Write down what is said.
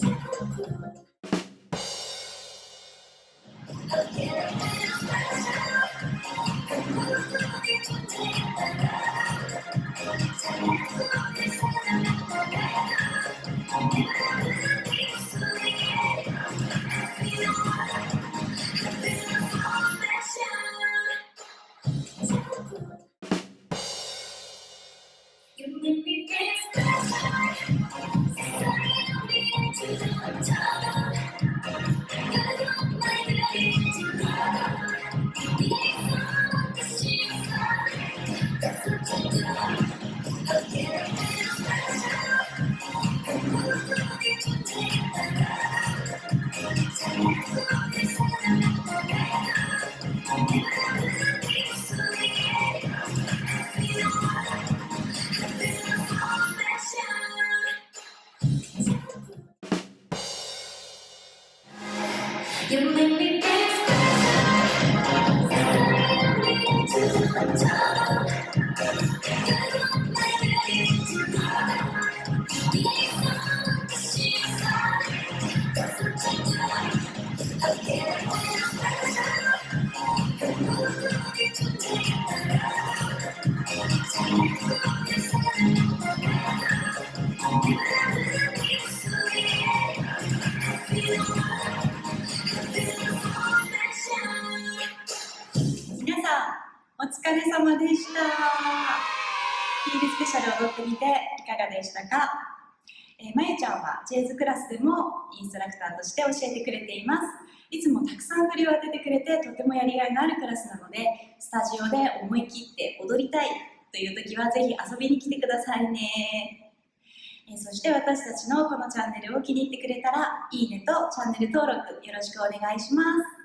Special 皆さんお疲れ様でした。ヒールスペシャルを踊ってみていかがでしたか？まゆちゃんはジェイズクラスでもインストラクターとして教えてくれています。いつもたくさん振りを当ててくれてとてもやりがいのあるクラスなので、スタジオで思い切って踊りたいという時はぜひ遊びに来てくださいね。そして私たちのこのチャンネルを気に入ってくれたらいいねとチャンネル登録よろしくお願いします。